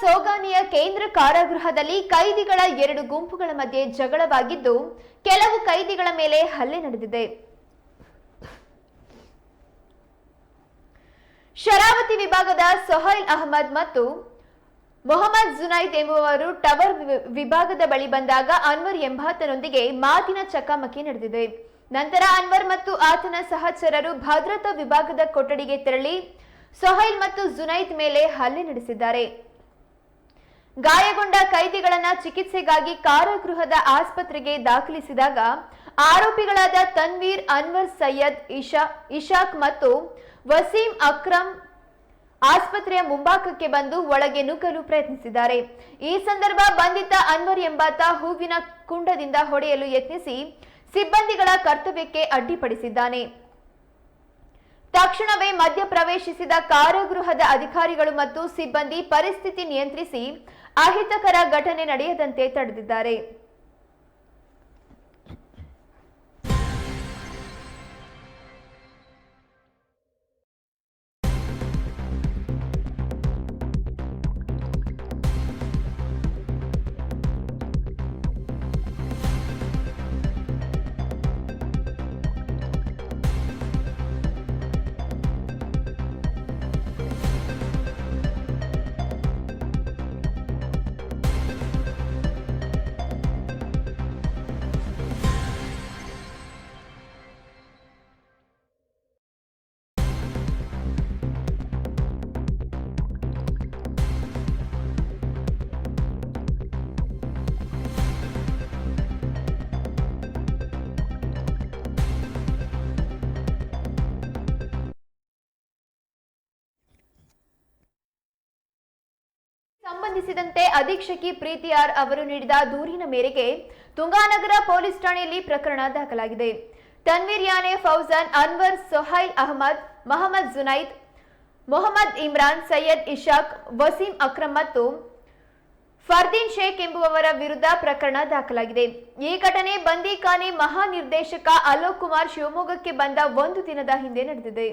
ಸೋಗಾನಿಯ ಕೇಂದ್ರ ಕಾರಾಗೃಹದಲ್ಲಿ ಕೈದಿಗಳ ಎರಡು ಗುಂಪುಗಳ ಮಧ್ಯೆ ಜಗಳವಾಗಿದ್ದು ಕೆಲವು ಕೈದಿಗಳ ಮೇಲೆ ಹಲ್ಲೆ ನಡೆದಿದೆ. ಶರಾವತಿ ವಿಭಾಗದ ಸೊಹೈಲ್ ಅಹಮದ್ ಮತ್ತು ಮೊಹಮ್ಮದ್ ಜುನೈದ್ ಎಂಬುವರು ಟವರ್ ವಿಭಾಗದ ಬಳಿ ಬಂದಾಗ ಅನ್ವರ್ ಎಂಬಾತನೊಂದಿಗೆ ಮಾತಿನ ಚಕಮಕಿ ನಡೆದಿದೆ. ನಂತರ ಅನ್ವರ್ ಮತ್ತು ಆತನ ಸಹಚರರು ಭದ್ರತಾ ವಿಭಾಗದ ಕೊಠಡಿಗೆ ತೆರಳಿ ಸೊಹೈಲ್ ಮತ್ತು ಜುನೈದ್ ಮೇಲೆ ಹಲ್ಲೆ ನಡೆಸಿದ್ದಾರೆ. ಗಾಯಗೊಂಡ ಕೈದಿಗಳನ್ನ ಚಿಕಿತ್ಸೆಗಾಗಿ ಕಾರಾಗೃಹದ ಆಸ್ಪತ್ರೆಗೆ ದಾಖಲಿಸಿದಾಗ ಆರೋಪಿಗಳಾದ ತನ್ವೀರ್, ಅನ್ವರ್, ಸೈಯದ್, ಇಶಾಕ್ ಮತ್ತು ವಸೀಂ ಅಕ್ರಮ್ ಆಸ್ಪತ್ರೆಯ ಮುಂಭಾಗಕ್ಕೆ ಬಂದು ಒಳಗೆ ನುಗ್ಗಲು ಪ್ರಯತ್ನಿಸಿದ್ದಾರೆ. ಈ ಸಂದರ್ಭ ಬಂಧಿತ ಅನ್ವರ್ ಎಂಬಾತ ಹೂವಿನ ಕುಂಡದಿಂದ ಹೊಡೆಯಲು ಯತ್ನಿಸಿ ಸಿಬ್ಬಂದಿಗಳ ಕರ್ತವ್ಯಕ್ಕೆ ಅಡ್ಡಿಪಡಿಸಿದ್ದಾನೆ. ತಕ್ಷಣವೇ ಮಧ್ಯ ಪ್ರವೇಶಿಸಿದ ಕಾರಾಗೃಹದ ಅಧಿಕಾರಿಗಳು ಮತ್ತು ಸಿಬ್ಬಂದಿ ಪರಿಸ್ಥಿತಿ ನಿಯಂತ್ರಿಸಿ ಅಹಿತಕರ ಘಟನೆ ನಡೆಯದಂತೆ ತಡೆದಿದ್ದಾರೆ. ಸಂಬಂಧಿಸಿದಂತೆ ಅಧೀಕ್ಷಕಿ ಪ್ರೀತಿ ಆರ್ ಅವರು ನೀಡಿದ ದೂರಿನ ಮೇರೆಗೆ ತುಂಗಾನಗರ ಪೊಲೀಸ್ ಠಾಣೆಯಲ್ಲಿ ಪ್ರಕರಣ ದಾಖಲಾಗಿದೆ. ತನ್ವೀರ್ ಯಾನೆ ಫೌಜಾನ್, ಅನ್ವರ್, ಸೊಹೈಲ್ ಅಹಮದ್, ಮೊಹಮ್ಮದ್ ಜುನೈದ್, ಮೊಹಮ್ಮದ್ ಇಮ್ರಾನ್, ಸೈಯದ್, ಇಶಾಕ್, ವಸೀಂ ಅಕ್ರಮ್ ಮತ್ತು ಫರ್ದೀನ್ ಶೇಖ್ ಎಂಬುವವರ ವಿರುದ್ಧ ಪ್ರಕರಣ ದಾಖಲಾಗಿದೆ. ಈ ಘಟನೆ ಬಂದೀಖಾನೆ ಮಹಾನಿರ್ದೇಶಕ ಅಲೋಕ್ ಕುಮಾರ್ ಶಿವಮೊಗ್ಗಕ್ಕೆ ಬಂದ ಒಂದು ದಿನದ ಹಿಂದೆ ನಡೆದಿದೆ.